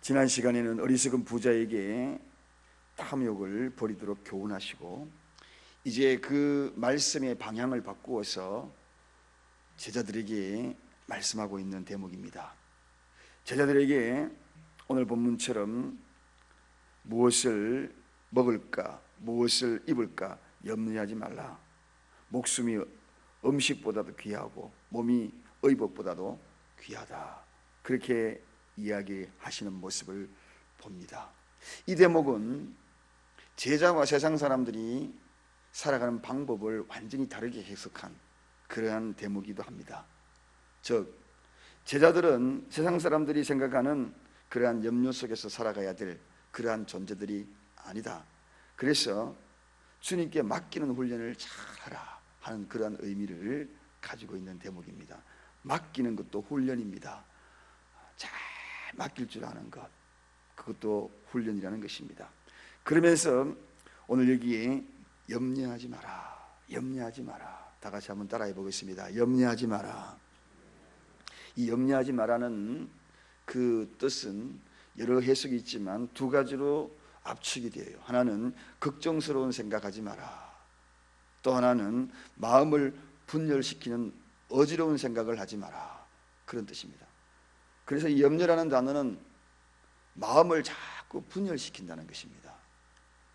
지난 시간에는 어리석은 부자에게 탐욕을 버리도록 교훈하시고, 이제 그 말씀의 방향을 바꾸어서 제자들에게 말씀하고 있는 대목입니다. 제자들에게 오늘 본문처럼 무엇을 먹을까, 무엇을 입을까 염려하지 말라. 목숨이 음식보다도 귀하고 몸이 의복보다도 귀하다. 그렇게 이야기하시는 모습을 봅니다. 이 대목은 제자와 세상 사람들이 살아가는 방법을 완전히 다르게 해석한 그러한 대목이기도 합니다. 즉, 제자들은 세상 사람들이 생각하는 그러한 염려 속에서 살아가야 될 그러한 존재들이 아니다. 그래서 주님께 맡기는 훈련을 잘하라 하는 그러한 의미를 가지고 있는 대목입니다. 맡기는 것도 훈련입니다. 잘 맡길 줄 아는 것, 그것도 훈련이라는 것입니다. 그러면서 오늘 여기에 염려하지 마라, 염려하지 마라. 다 같이 한번 따라해 보겠습니다. 염려하지 마라. 이 염려하지 마라는 그 뜻은 여러 해석이 있지만 두 가지로 압축이 돼요. 하나는 걱정스러운 생각하지 마라. 또 하나는 마음을 분열시키는 어지러운 생각을 하지 마라. 그런 뜻입니다. 그래서 이 염려라는 단어는 마음을 자꾸 분열시킨다는 것입니다.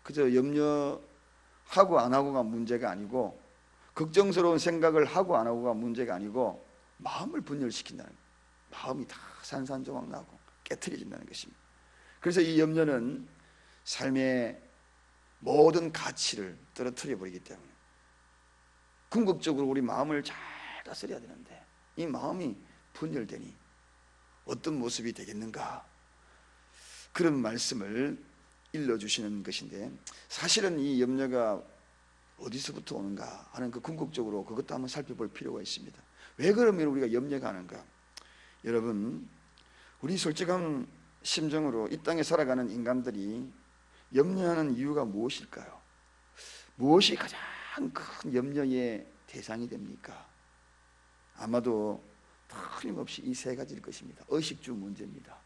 그저 염려하고 안 하고가 문제가 아니고, 걱정스러운 생각을 하고 안 하고가 문제가 아니고, 마음을 분열시킨다는 거예요. 마음이 다 산산조각 나고 깨트려진다는 것입니다. 그래서 이 염려는 삶의 모든 가치를 떨어뜨려 버리기 때문에 궁극적으로 우리 마음을 잘 다스려야 되는데, 이 마음이 분열되니 어떤 모습이 되겠는가, 그런 말씀을 일러주시는 것인데, 사실은 이 염려가 어디서부터 오는가 하는 그 궁극적으로 그것도 한번 살펴볼 필요가 있습니다. 왜 그러면 우리가 염려가 하는가? 여러분, 우리 솔직한 심정으로 이 땅에 살아가는 인간들이 염려하는 이유가 무엇일까요? 무엇이 가장 큰 염려의 대상이 됩니까? 아마도 틀림없이 이 세 가지일 것입니다. 의식주 문제입니다.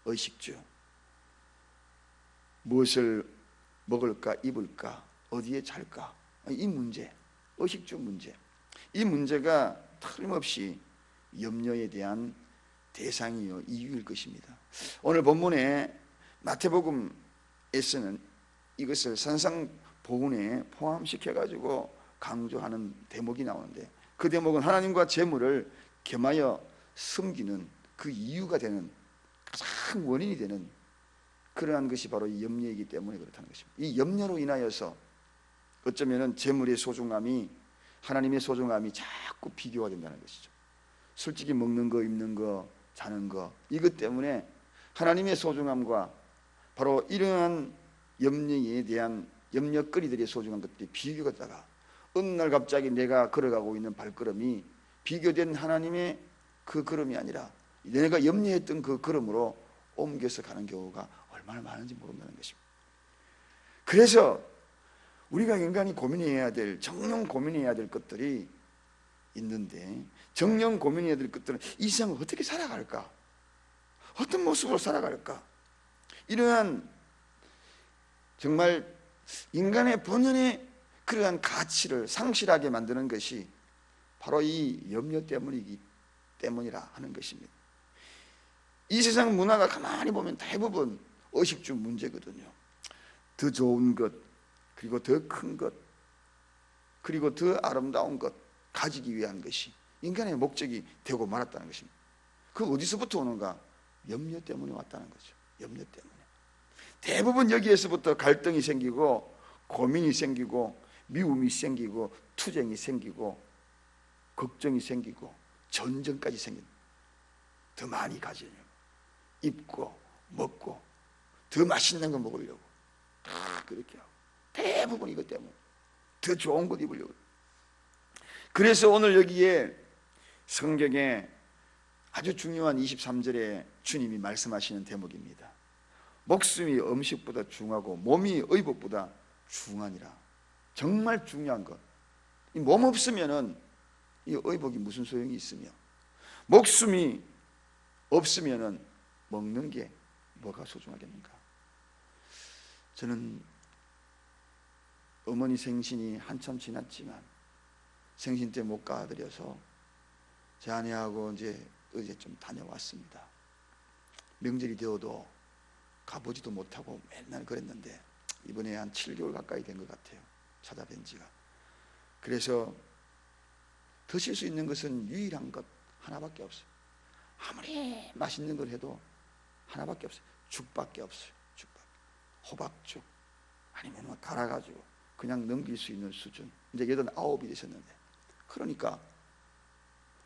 의식주. 무엇을 먹을까, 입을까, 어디에 잘까, 이 문제, 의식주 문제. 이 문제가 틀림없이 염려에 대한 대상이요, 이유일 것입니다. 오늘 본문에 마태복음에서는 이것을 산상보훈에 포함시켜가지고 강조하는 대목이 나오는데, 그 대목은 하나님과 재물을 겸하여 섬기는 그 이유가 되는, 가장 원인이 되는 그러한 것이 바로 이 염려이기 때문에 그렇다는 것입니다. 이 염려로 인하여서 어쩌면 재물의 소중함이 하나님의 소중함이 자꾸 비교가 된다는 것이죠. 솔직히 먹는 거, 입는 거, 자는 거, 이것 때문에 하나님의 소중함과 바로 이러한 염려에 대한 염려거리들의 소중한 것들이 비교가 되다가 어느 날 갑자기 내가 걸어가고 있는 발걸음이 비교된 하나님의 그 걸음이 아니라 내가 염려했던 그 걸음으로 옮겨서 가는 경우가 얼마나 많은지 모른다는 것입니다. 그래서 우리가 인간이 고민해야 될, 정녕 고민해야 될 것들이 있는데, 정녕 고민해야 될 것들은 이 세상을 어떻게 살아갈까? 어떤 모습으로 살아갈까? 이러한 정말 인간의 본연의 그러한 가치를 상실하게 만드는 것이 바로 이 염려 때문이라 하는 것입니다. 이 세상 문화가 가만히 보면 대부분 의식주 문제거든요. 더 좋은 것, 그리고 더 큰 것, 그리고 더 아름다운 것 가지기 위한 것이 인간의 목적이 되고 말았다는 것입니다. 그 어디서부터 오는가? 염려 때문에 왔다는 거죠. 염려 때문에. 대부분 여기에서부터 갈등이 생기고 고민이 생기고 미움이 생기고 투쟁이 생기고 걱정이 생기고 전쟁까지 생긴다. 더 많이 가지려고, 입고 먹고 더 맛있는 거 먹으려고 다 그렇게 하고, 대부분 이것 때문에 더 좋은 것 입으려고. 그래서 오늘 여기에 성경에 아주 중요한 23절에 주님이 말씀하시는 대목입니다. 목숨이 음식보다 중하고 몸이 의복보다 중하니라. 정말 중요한 것. 이 몸 없으면은 이 의복이 무슨 소용이 있으며, 목숨이 없으면은 먹는 게 뭐가 소중하겠는가? 저는 어머니 생신이 한참 지났지만 생신 때 못 가드려서 제 아내하고 이제 어제 좀 다녀왔습니다. 명절이 되어도 가보지도 못하고 맨날 그랬는데 이번에 한 7개월 가까이 된 것 같아요, 찾아뵌 지가. 그래서 드실 수 있는 것은 유일한 것 하나밖에 없어요. 아무리 맛있는 걸 해도 하나밖에 없어요. 죽밖에 없어요. 죽밖에. 호박죽 아니면 갈아가지고 그냥 넘길 수 있는 수준. 이제 89이 되셨는데, 그러니까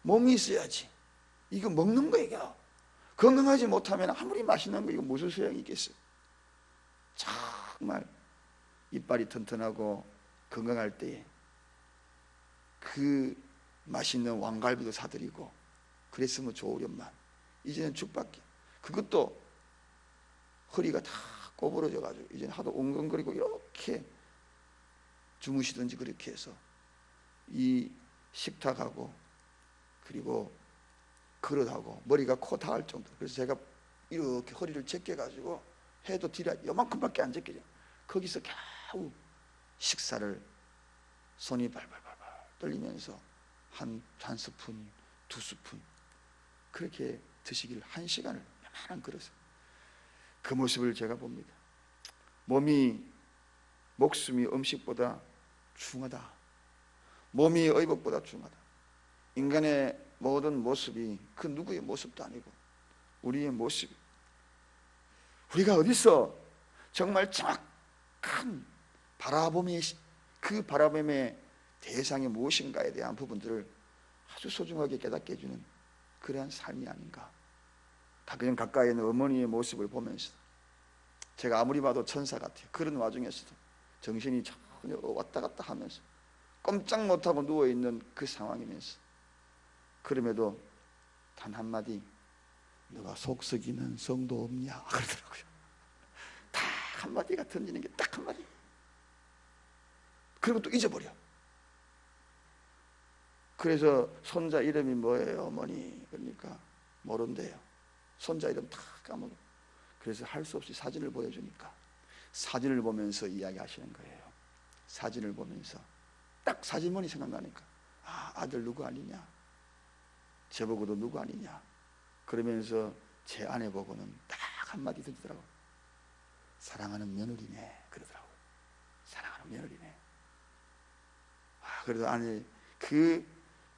몸이 있어야지. 이거 먹는 거예요. 건강하지 못하면 아무리 맛있는 거 이거 무슨 소용이 있겠어요. 정말 이빨이 튼튼하고 건강할 때에 그 맛있는 왕갈비도 사드리고 그랬으면 좋으련만 이제는 죽밖에. 그것도 허리가 다 꼬부러져 가지고 이제는 하도 엉엉거리고 이렇게 주무시든지 그렇게 해서 이 식탁하고 그리고 그릇하고 머리가 코 닿을 정도. 그래서 제가 이렇게 허리를 제껴 가지고 해도 뒤라 요만큼밖에 안 제껴져. 거기서 겨우 식사를 손이 발발발발 떨리면서 한 스푼, 2스푼 그렇게 드시기를 1시간을 요만한 그릇을. 그 모습을 제가 봅니다. 목숨이 음식보다 중하다. 몸이 의복보다 중하다. 인간의 모든 모습이 그 누구의 모습도 아니고 우리의 모습. 우리가 어디서 정말 정확한 그 바라봄의 대상이 무엇인가에 대한 부분들을 아주 소중하게 깨닫게 해주는 그러한 삶이 아닌가. 그냥 가까이 있는 어머니의 모습을 보면서 제가 아무리 봐도 천사 같아요. 그런 와중에서도 정신이 전혀 왔다 갔다 하면서 꼼짝 못하고 누워있는 그 상황이면서 그럼에도 단 한마디, 너가 속썩이는 성도 없냐 그러더라고요. 딱 한마디가 던지는 게 딱 한마디. 그리고 또 잊어버려. 그래서 손자 이름이 뭐예요 어머니? 그러니까 모른대요. 손자 이름 다 까먹어. 그래서 할 수 없이 사진을 보여주니까 사진을 보면서 이야기하시는 거예요. 사진을 보면서 딱 사진만이 생각나니까 아들 누구 아니냐, 저보고도 누구 아니냐. 그러면서 제 아내 보고는 딱 한마디 던지더라고요. 사랑하는 며느리네 그러더라고요. 사랑하는 며느리네. 그래도 아내 그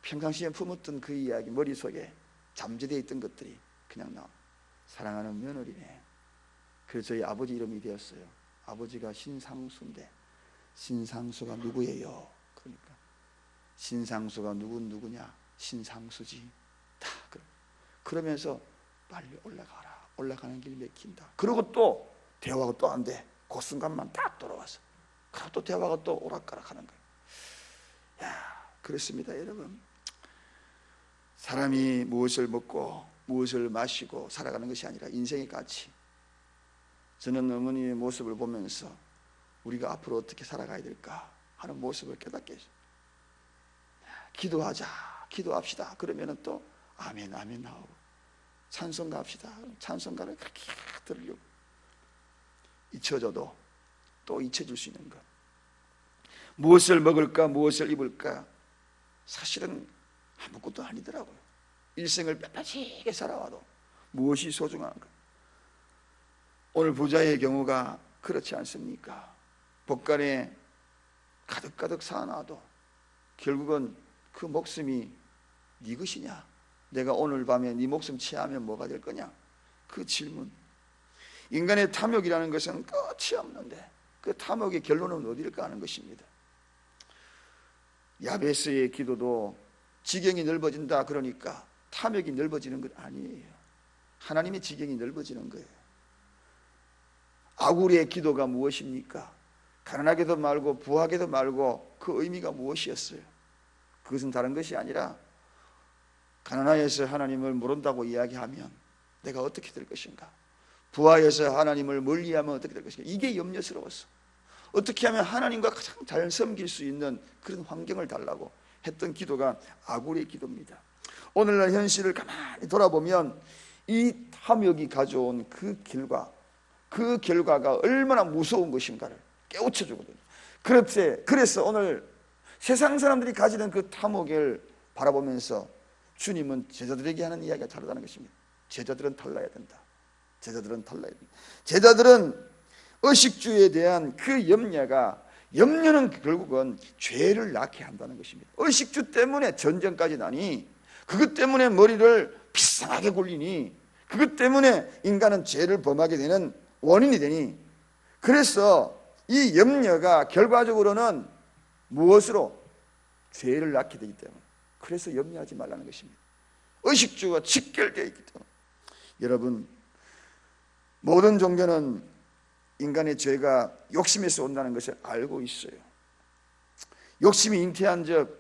평상시에 품었던 그 이야기 머릿속에 잠재되어 있던 것들이 그냥 나와. 사랑하는 며느리네. 그래서 저희 아버지 이름이 되었어요. 아버지가 신상수인데 신상수가 누구예요? 그러니까 신상수가 누구냐? 신상수지. 다 그러면서 빨리 올라가라. 올라가는 길 맥힌다. 그리고 또 대화가 또 안 돼. 그 순간만 딱 돌아와서 그리고 또 대화가 또 오락가락하는 거예요. 그렇습니다 여러분. 사람이 무엇을 먹고 무엇을 마시고 살아가는 것이 아니라 인생의 가치. 저는 어머니의 모습을 보면서 우리가 앞으로 어떻게 살아가야 될까 하는 모습을 깨닫게 해줘. 기도합시다. 그러면 또 아멘 나오고 찬송가 합시다. 찬송가를 그렇게 들으려고. 잊혀져도 또 잊혀질 수 있는 것. 무엇을 먹을까 무엇을 입을까 사실은 아무것도 아니더라고요. 일생을 빳빳하게 살아와도 무엇이 소중한가. 오늘 부자의 경우가 그렇지 않습니까? 복간에 가득가득 쌓아놔도 결국은 그 목숨이 네 것이냐, 내가 오늘 밤에 네 목숨 취하면 뭐가 될 거냐, 그 질문. 인간의 탐욕이라는 것은 끝이 없는데 그 탐욕의 결론은 어디일까 하는 것입니다. 야베스의 기도도 지경이 넓어진다 그러니까 탐욕이 넓어지는 것 아니에요. 하나님의 지경이 넓어지는 거예요. 아구리의 기도가 무엇입니까? 가난하게도 말고 부하게도 말고 그 의미가 무엇이었어요? 그것은 다른 것이 아니라 가난하여서 하나님을 모른다고 이야기하면 내가 어떻게 될 것인가, 부하여서 하나님을 멀리하면 어떻게 될 것인가, 이게 염려스러웠어. 어떻게 하면 하나님과 가장 잘 섬길 수 있는 그런 환경을 달라고 했던 기도가 아구리의 기도입니다. 오늘날 현실을 가만히 돌아보면 이 탐욕이 가져온 그 결과가 얼마나 무서운 것인가를 깨우쳐 주거든요. 그래서 오늘 세상 사람들이 가지는 그 탐욕을 바라보면서 주님은 제자들에게 하는 이야기가 다르다는 것입니다. 제자들은 달라야 된다. 제자들은 의식주에 대한 그 염려는 결국은 죄를 낳게 한다는 것입니다. 의식주 때문에 전쟁까지 나니, 그것 때문에 머리를 비상하게 굴리니, 그것 때문에 인간은 죄를 범하게 되는 원인이 되니, 그래서 이 염려가 결과적으로는 무엇으로? 죄를 낳게 되기 때문에, 그래서 염려하지 말라는 것입니다. 의식주가 직결되어 있기 때문에. 여러분, 모든 종교는 인간의 죄가 욕심에서 온다는 것을 알고 있어요. 욕심이 잉태한 적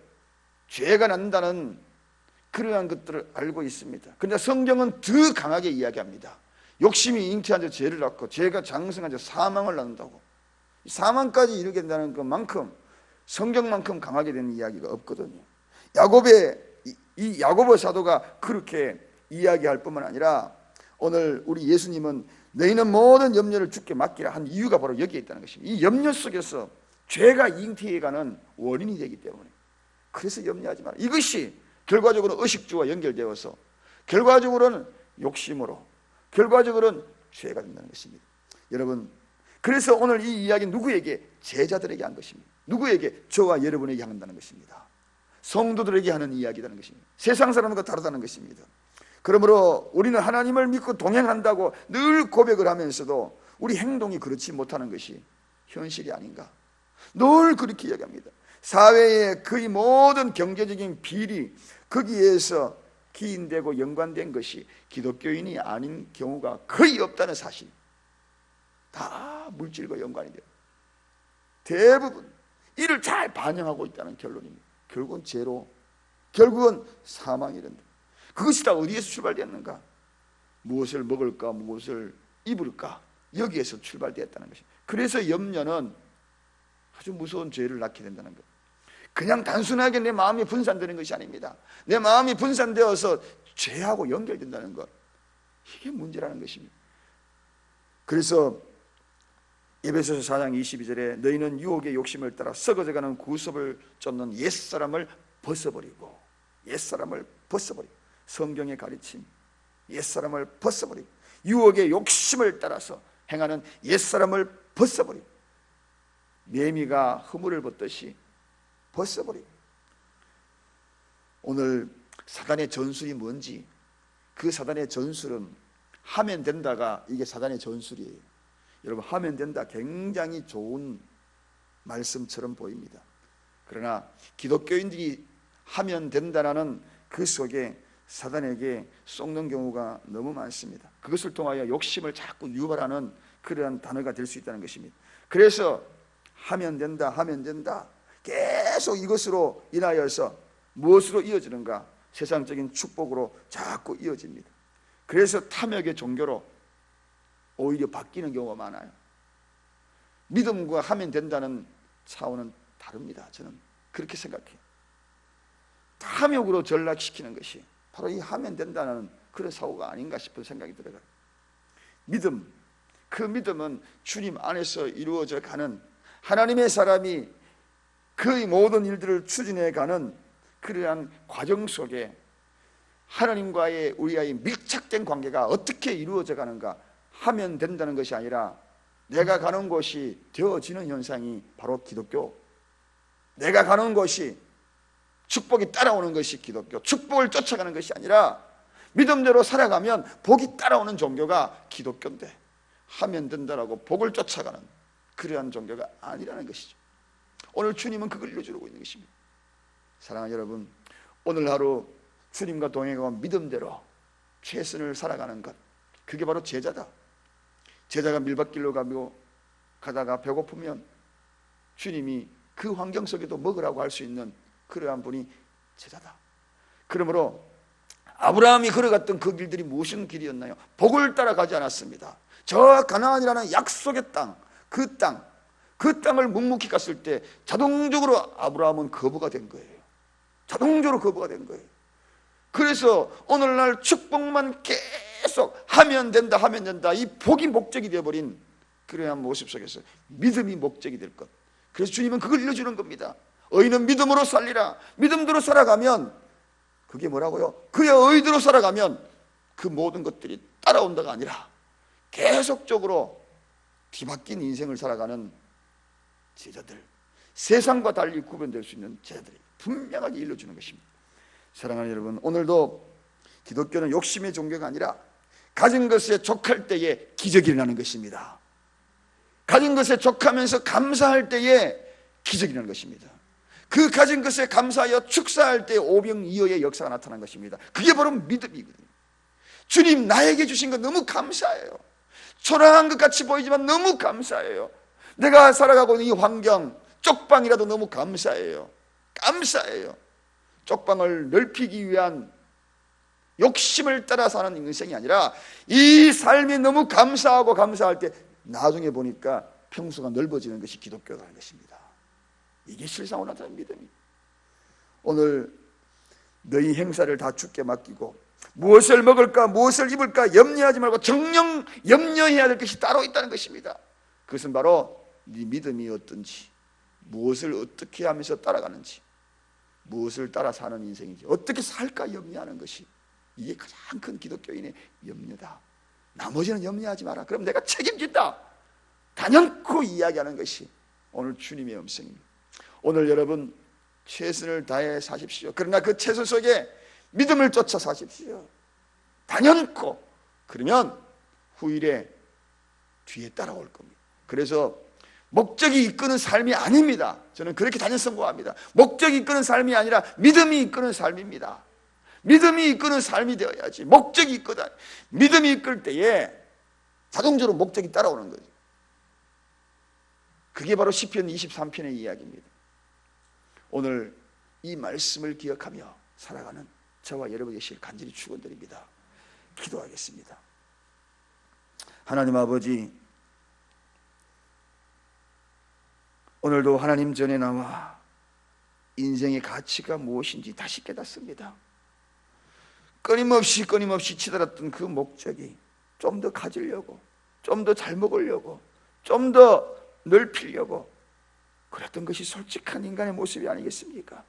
죄가 난다는 그러한 것들을 알고 있습니다. 그런데 성경은 더 강하게 이야기합니다. 욕심이 잉태한 적 죄를 낳고, 죄가 장성한 적 사망을 낳는다고. 사망까지 이르게 된다는 것만큼, 성경만큼 강하게 되는 이야기가 없거든요. 이 야고보 사도가 그렇게 이야기할 뿐만 아니라, 오늘 우리 예수님은 너희는 모든 염려를 주께 맡기라 한 이유가 바로 여기에 있다는 것입니다. 이 염려 속에서 죄가 잉태해가는 원인이 되기 때문에, 그래서 염려하지 마라. 이것이 결과적으로 의식주와 연결되어서 결과적으로는 욕심으로, 결과적으로는 죄가 된다는 것입니다. 여러분, 그래서 오늘 이 이야기는 누구에게? 제자들에게 한 것입니다. 누구에게? 저와 여러분에게 한다는 것입니다. 성도들에게 하는 이야기라는 것입니다. 세상 사람과 다르다는 것입니다. 그러므로 우리는 하나님을 믿고 동행한다고 늘 고백을 하면서도 우리 행동이 그렇지 못하는 것이 현실이 아닌가, 늘 그렇게 이야기합니다. 사회의 거의 모든 경제적인 비리, 거기에서 기인되고 연관된 것이 기독교인이 아닌 경우가 거의 없다는 사실, 다 물질과 연관이 돼요. 대부분 이를 잘 반영하고 있다는 결론입니다. 결국은 죄로, 결국은 사망이란다. 그것이 다 어디에서 출발되었는가? 무엇을 먹을까, 무엇을 입을까, 여기에서 출발되었다는 것입니다. 그래서 염려는 아주 무서운 죄를 낳게 된다는 것. 그냥 단순하게 내 마음이 분산되는 것이 아닙니다. 내 마음이 분산되어서 죄하고 연결된다는 것, 이게 문제라는 것입니다. 그래서 에베소서 4장 22절에 너희는 유혹의 욕심을 따라 썩어져가는 구습을 쫓는 옛사람을 벗어버리고, 성경의 가르침, 옛사람을 벗어버리고, 유혹의 욕심을 따라서 행하는 옛사람을 벗어버리고, 매미가 허물을 벗듯이 벗어버리고. 오늘 사단의 전술이 뭔지, 그 사단의 전술은 하면 된다가 이게 사단의 전술이에요. 여러분, 하면 된다 굉장히 좋은 말씀처럼 보입니다. 그러나 기독교인들이 하면 된다라는 그 속에 사단에게 속는 경우가 너무 많습니다. 그것을 통하여 욕심을 자꾸 유발하는 그러한 단어가 될 수 있다는 것입니다. 그래서 하면 된다 계속 이것으로 인하여서 무엇으로 이어지는가? 세상적인 축복으로 자꾸 이어집니다. 그래서 탐욕의 종교로 오히려 바뀌는 경우가 많아요. 믿음과 하면 된다는 차원은 다릅니다. 저는 그렇게 생각해요. 탐욕으로 전락시키는 것이 바로 이 하면 된다는 그런 사고가 아닌가 싶은 생각이 들어요. 믿음, 그 믿음은 주님 안에서 이루어져 가는, 하나님의 사람이 그의 모든 일들을 추진해 가는 그러한 과정 속에 하나님과의 우리와의 밀착된 관계가 어떻게 이루어져 가는가, 하면 된다는 것이 아니라 내가 가는 곳이 되어지는 현상이 바로 기독교, 내가 가는 곳이 축복이 따라오는 것이 기독교, 축복을 쫓아가는 것이 아니라 믿음대로 살아가면 복이 따라오는 종교가 기독교인데, 하면 된다라고 복을 쫓아가는 그러한 종교가 아니라는 것이죠. 오늘 주님은 그걸 이루어주고 있는 것입니다. 사랑하는 여러분, 오늘 하루 주님과 동행하고 믿음대로 최선을 살아가는 것, 그게 바로 제자다. 제자가 밀밭길로 가다가 배고프면 주님이 그 환경 속에도 먹으라고 할 수 있는 그러한 분이 제자다. 그러므로 아브라함이 걸어갔던 그 길들이 무슨 길이었나요? 복을 따라가지 않았습니다. 저 가나안이라는 약속의 땅, 그 땅을 묵묵히 갔을 때 자동적으로 아브라함은 거부가 된 거예요. 자동적으로 거부가 된 거예요. 그래서 오늘날 축복만 계속 계속 하면 된다 하면 된다, 이 복이 목적이 되어버린 그러한 모습 속에서 믿음이 목적이 될 것, 그래서 주님은 그걸 일러주는 겁니다. 의인은 믿음으로 살리라. 믿음대로 살아가면 그게 뭐라고요? 그의 의대로 살아가면 그 모든 것들이 따라온다가 아니라 계속적으로 뒤바뀐 인생을 살아가는 제자들, 세상과 달리 구분될 수 있는 제자들이 분명하게 일러주는 것입니다. 사랑하는 여러분, 오늘도 기독교는 욕심의 종교가 아니라 가진 것에 족할 때에 기적이 일어나는 것입니다. 가진 것에 족하면서 감사할 때에 기적이 일어나는 것입니다. 그 가진 것에 감사하여 축사할 때 오병이어의 역사가 나타난 것입니다. 그게 바로 믿음이거든요. 주님, 나에게 주신 것 너무 감사해요. 초라한 것 같이 보이지만 너무 감사해요. 내가 살아가고 있는 이 환경, 쪽방이라도 너무 감사해요. 감사해요. 쪽방을 넓히기 위한 욕심을 따라 사는 인생이 아니라 이 삶이 너무 감사하고 감사할 때 나중에 보니까 평수가 넓어지는 것이 기독교라는 것입니다. 이게 실상으로 나타나는 믿음입니다. 오늘 너희 행사를 다 주께 맡기고 무엇을 먹을까 무엇을 입을까 염려하지 말고 정녕 염려해야 될 것이 따로 있다는 것입니다. 그것은 바로 네 믿음이 어떤지, 무엇을 어떻게 하면서 따라가는지, 무엇을 따라 사는 인생인지, 어떻게 살까 염려하는 것이, 이게 가장 큰 기독교인의 염려다. 나머지는 염려하지 마라. 그럼 내가 책임진다. 단연코 이야기하는 것이 오늘 주님의 음성입니다. 오늘 여러분 최선을 다해 사십시오. 그러나 그 최선 속에 믿음을 쫓아 사십시오. 단연코. 그러면 후일에 뒤에 따라올 겁니다. 그래서 목적이 이끄는 삶이 아닙니다. 저는 그렇게 단연 선고합니다. 목적이 이끄는 삶이 아니라 믿음이 이끄는 삶입니다. 믿음이 이끄는 삶이 되어야지. 목적이 이끄다. 믿음이 이끌 때에 자동적으로 목적이 따라오는 거죠. 그게 바로 시편 23편의 이야기입니다. 오늘 이 말씀을 기억하며 살아가는 저와 여러분 되시길 간절히 축원드립니다. 기도하겠습니다. 하나님 아버지, 오늘도 하나님 전에 나와 인생의 가치가 무엇인지 다시 깨닫습니다. 끊임없이 치달았던 그 목적이 좀 더 가지려고, 좀 더 잘 먹으려고, 좀 더 넓히려고 그랬던 것이 솔직한 인간의 모습이 아니겠습니까?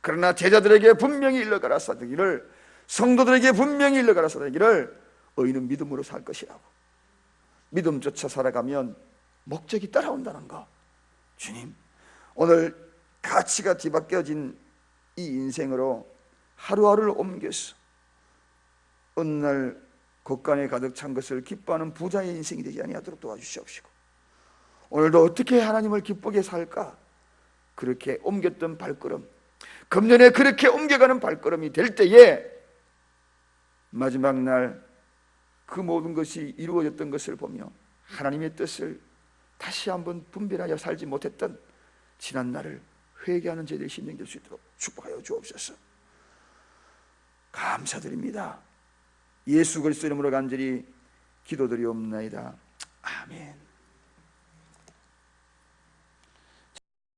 그러나 제자들에게 분명히 일러가라사대기를, 성도들에게 분명히 일러가라사대기를 의인은 믿음으로 살 것이라고, 믿음조차 살아가면 목적이 따라온다는 것. 주님, 오늘 가치가 뒤바뀌어진 이 인생으로 하루하루를 옮겨서 어느 날 곳간에 가득 찬 것을 기뻐하는 부자의 인생이 되지 아니하도록 도와주시옵시고, 오늘도 어떻게 하나님을 기쁘게 살까, 그렇게 옮겼던 발걸음, 금년에 그렇게 옮겨가는 발걸음이 될 때에 마지막 날 그 모든 것이 이루어졌던 것을 보며 하나님의 뜻을 다시 한번 분별하여 살지 못했던 지난 날을 회개하는 저희들이 심령될 수 있도록 축복하여 주옵소서. 감사드립니다. 예수 그리스도 이름으로 간절히 기도드리옵나이다. 아멘.